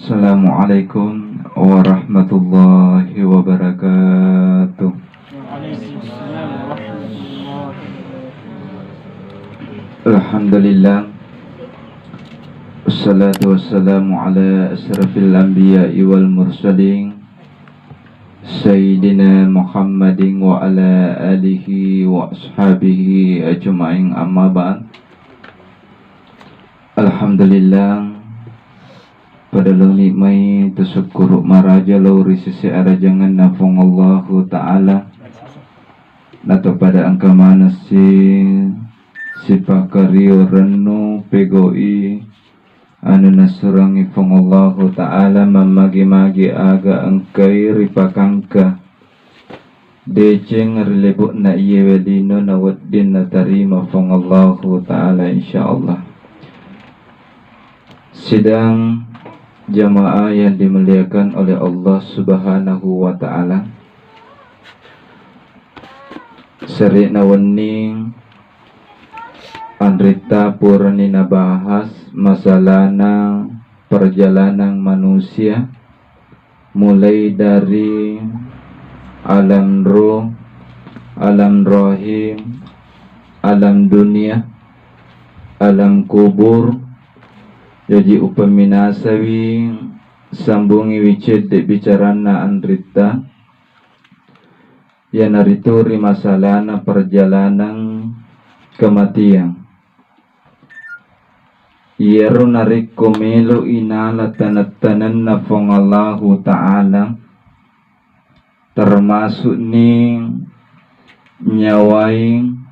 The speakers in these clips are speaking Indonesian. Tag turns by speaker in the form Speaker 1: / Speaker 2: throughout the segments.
Speaker 1: Assalamualaikum warahmatullahi wabarakatuh.
Speaker 2: Waalaikumsalam warahmatullahi
Speaker 1: Alhamdulillah, wassalatu wassalamu ala asrafil anbiya'i wal mursalin Sayyidina Muhammadin wa ala alihi wa ashabihi ajma'in, amma ba'd. Alhamdulillah, pada nikmai tasyukuru maraja lauri sisi arajangan nafong Allahu ta'ala nato pada angka mana si pakario renu pegoi anu nasurangi fong Allahu ta'ala mamagi-magi aga angkai ripakangka deceng rilebuk na iye welino na waddin na tarima fong Allahu ta'ala insyaallah. Sidang jamaah yang dimuliakan oleh Allah subhanahu wa ta'ala, seri nawening andrita purni nabahas masalah perjalanan manusia mulai dari alam roh, alam rohim, alam dunia, alam kubur. Jadi upaminasawi sambungi wicet de bicarana andrita ya narituri masalahna perjalanan kematian. Iyero narik komelo inala tanat-tanan na fong Allahu ta'ala, termasuk ning nyawaing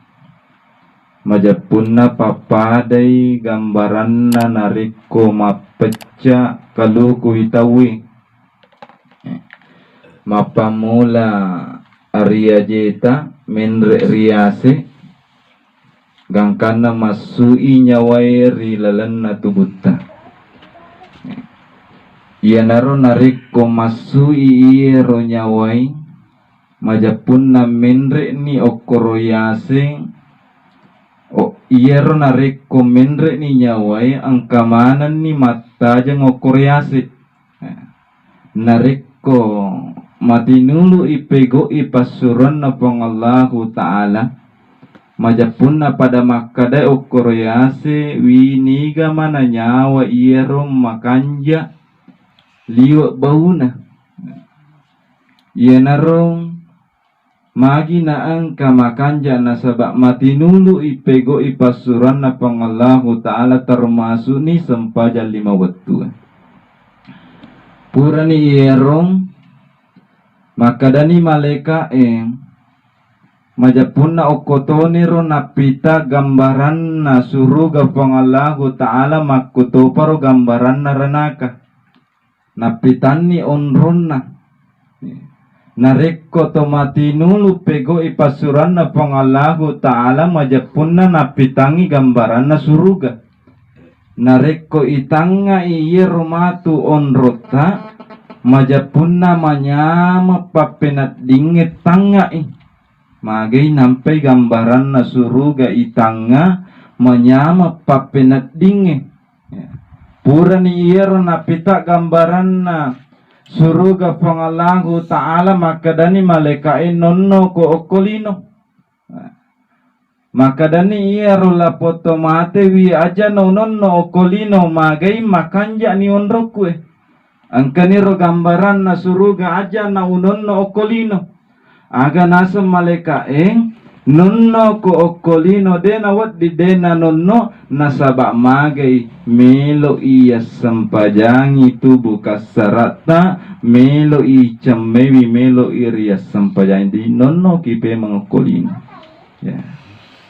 Speaker 1: majapunna papadai gambaranna nariko mapecca kalu kuitawi mapamula Arya jeta menre riase gangkana masui nyawai rilalanna tubutta. Ia naro nariko masui iero nyawai majapunna menre ni okoroyase iyero nareko menre ni nyawai angkamanan ni mata jeng okorease nareko matinulu ipego ipasuran na Allahu ta'ala majapunna pada makada okorease winiga mana nyawa iyero makanja liwa bauna yenarong magi na angka makanja nasabak matinulu ipego ipasuran na Allahu ta'ala termasuk ni sempajan 5 waktu purani ierong makadani maleka majapunna okotoni ro napita gambaran na suruga Allahu ta'ala makutoparo gambaran na ranaka napitani onronna nareko tomati nulu pego ipasuran na Allahu ta'ala majapunna napitangi gambaran na suruga nareko itanga iye romatu onrota majapunna manyama papenat dingit tanga magai nampai gambaran na suruga itanga manyama papenat dingit purani iye napita gambaran na suruga Allahu ta'ala makadani malaikai nonno ko okolino makadani iya rola poto mate wi aja no nonno okolino magai makanja ni onrokue angkani ro gambaran na suruga aja na unonno okolino aga nasa malaikai nonno ko okolino dena wat di dena nonno nasaba magai melo iya sempajangi tubuh kasarata melo i cemewi melo iria sempajangi di nonno kipe mengokolino ya.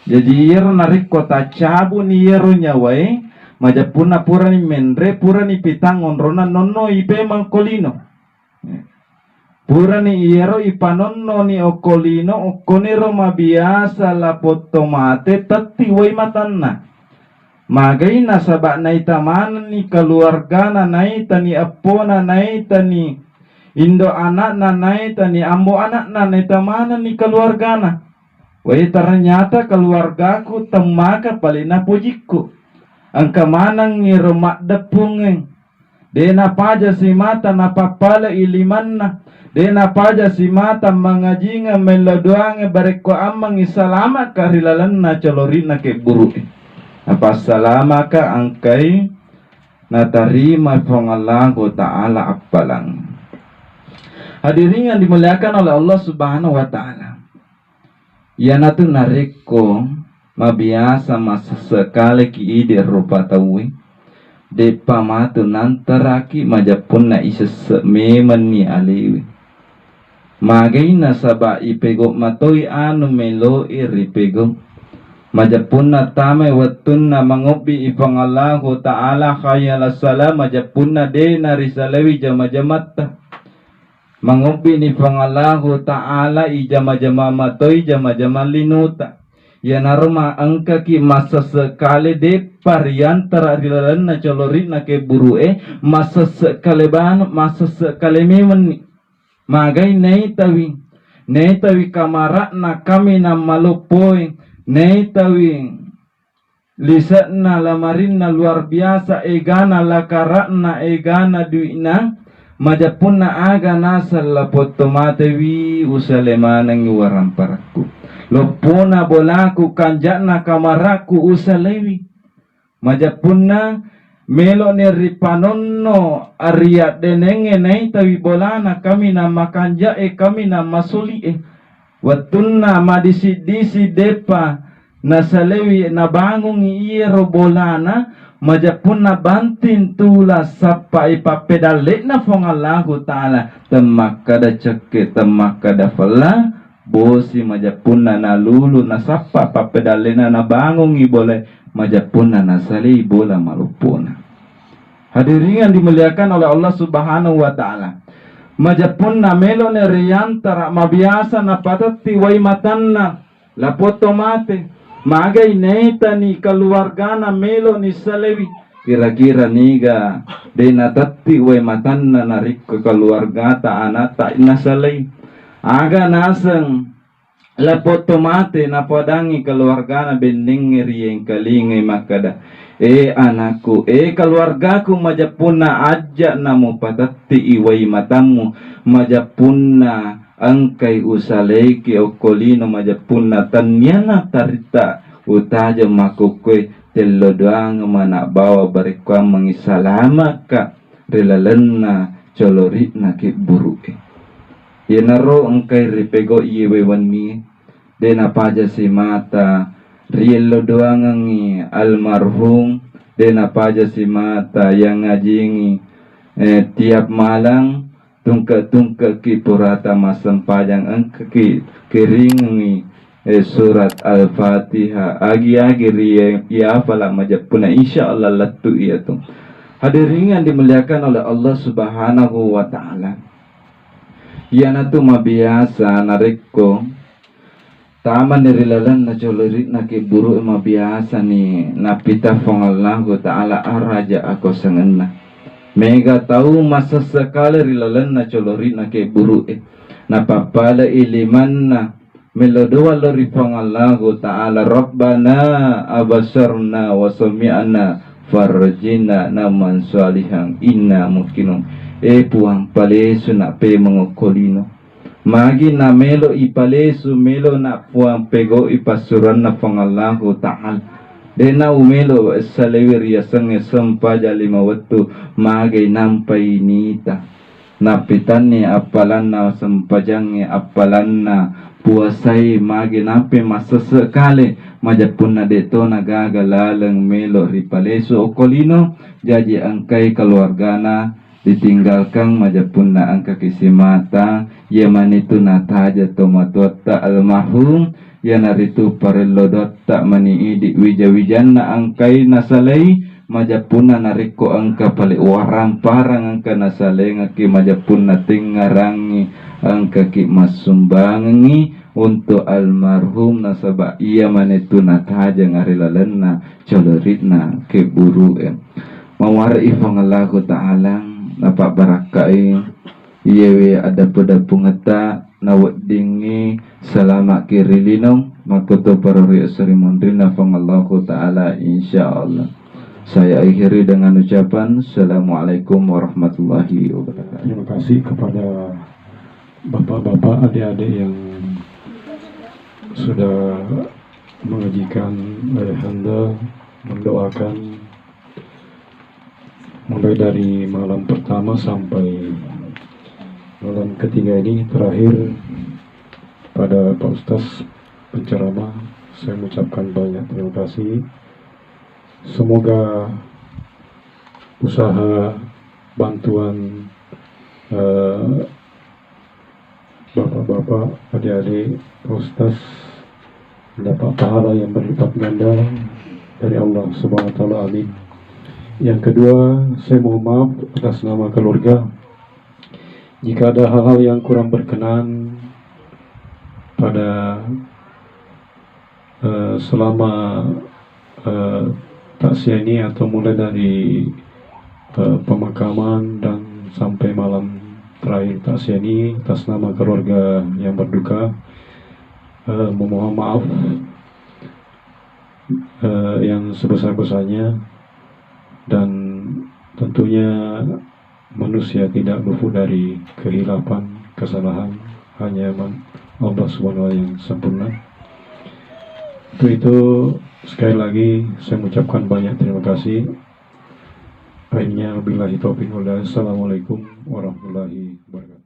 Speaker 1: Jadi iro narik kota cabun iro nyawai majapuna purani menre purani pitang onrona nonno ipe mengokolino ya. Purani iero ipanonno ni okolino okonero mabiasa la potomate tati wai matanna magai nasabak naita mana ni keluarga na naita ni apona naita ni indo anak na naita ni ambo anak na naita mana ni keluarga na wai ternyata keluargaku temaka palina pujiku angka manang ni remak depungeng Dena paja si mata napapala ilimanna. Dena paja si mata mangajinga melodoange bareko amang isalama karilalanna colorina ke buru. Apa salama ka angkai natarima Allah Ta'ala apalang. Hadirin yang dimuliakan oleh Allah Subhanahu wa Ta'ala. Yana tu nareko mabiasa masa sekali ki ide rupa tawi. Depa matu nantaraki majapun na isa meman ni aliwi. Magay na saba ipego matoy anu melo iripego. Majapun na tamay watun na mangubi ipangalahu ta'ala khayala salam majapun na de na risalawi jama-jamata. Mangubi ni pangalahu ta'ala ijama-jama matoy jama-jama linuta. Yan aroma angka ki masa sekali de pariantara rilalan na colorit na ke burue masa sekali ban masa sekali memen magay nei tawi kamarak na kami na malupoi nei tawi lisan na lamarin na luar biasa egana lakarak na egana duina majapun na aga nasal lapoto matewi usalemanang iwaran paraku lopuna bolaku kanjana kamaraku usalewi majapuna melo ni ripanonno ariat denenge nei tawi bolana kami na makanja kami na masuli watunna madisi-disi depa nasalewi na bangung iero bolana majapuna bantin tula sapa ipapedale na fongallahu ta'ala temakada ceke temakada fala bosi majapuna na lulu na sapa papedalena na bangung ibole majapuna na sali bola malupuna. Hadirin yang dimuliakan oleh Allah Subhanahu wa Ta'ala. Majapuna melo ne riyantara mabiasa na patati way matanna lapoto mate magay neta ni keluarga na melo ni salewi kira-kira niga de natati way matanna na rikko keluarga ta anata inasalay aga nasang lapoto mate na padangi keluarga na bending riyeng kalingay makada anakku keluargaku majapuna aja namu patati iway matamu majapuna angkay usaleki okolino majapuna tanyana tarita utaja makukoy telodoang mana bawa barikwa mangisalama ka rilalenna colorit na kiburu yenaro angkay ripego iyewewan mi dena paja si mata rielo doangangi almarhum dena paja si mata yang ngajingi tiap malang tungka ki purata masam pajang angka ki keringi surat al-fatihah agi riye ya fala majapuna insyaallah latu itu. Hadirin yang dimuliakan oleh Allah Subhanahu wa Ta'ala. Yana tu mabiasa nareko taman nirilalan na colorit na kiburu mabiasa ni napita fongallahu ta'ala araja ako sangenna mega tahu masa sekali rilalan na colorit na kiburu napapala iliman na melodoa lori fongallahu ta'ala rabbana abasarna wasami'ana farjina naman salihang inna mungkinum puang palesu na pe mengokolino magi na melo ipalesu melo na puang pego ipasuran na pangallahu ta'ala dena umelo salewir yasang sampaja lima waktu magi nampai nita napitan ni apalan na sampajang apalan na puasai magi nampe masa sekali majapun na deto nagagalalang melo ripalesu okolino jaji angkai keluargana ditinggalkan majapun na angka kisimata yaman itu nataja tomatota almarhum ya naritu parelodota mani di wija-wijan na angkai nasalay majapun na nariko angka pali warang parang angka nasalay ngaki majapun na tingarangi angka ki masumbangi untuk almarhum nasaba yaman itu nataja ngarilalan na colorit na keburu mawari ifangallahu ta'ala napa barakai iyewe ada pada pungeta nawat dingi salama kirilinong makoto parori asri mondrina fangallahu ta'ala insyaallah. Saya akhiri dengan ucapan Assalamualaikum warahmatullahi wabarakatuh.
Speaker 3: Terima kasih kepada bapak-bapak, adik-adik yang sudah mengajikan ayahanda, mendoakan mulai dari malam pertama sampai malam ketiga ini. Terakhir pada Pak Ustaz penceramah, saya mengucapkan banyak terima kasih. Semoga usaha bantuan bapak-bapak, adik-adik, Pak Ustaz mendapat pahala yang berlipat ganda dari Allah Subhanahu wa taala. Amin. Yang kedua, saya mohon maaf atas nama keluarga jika ada hal-hal yang kurang berkenan pada selama takziah ini, atau mulai dari pemakaman dan sampai malam terakhir takziah ini. Atas nama keluarga yang berduka, memohon maaf yang sebesar-besarnya, dan tentunya manusia tidak luput dari kehilapan, kesalahan, hanya Allah SWT yang sempurna. Untuk itu sekali lagi saya mengucapkan banyak terima kasih. Akhirnya, wabillahi taufiq wal hidayah. Assalamualaikum warahmatullahi wabarakatuh.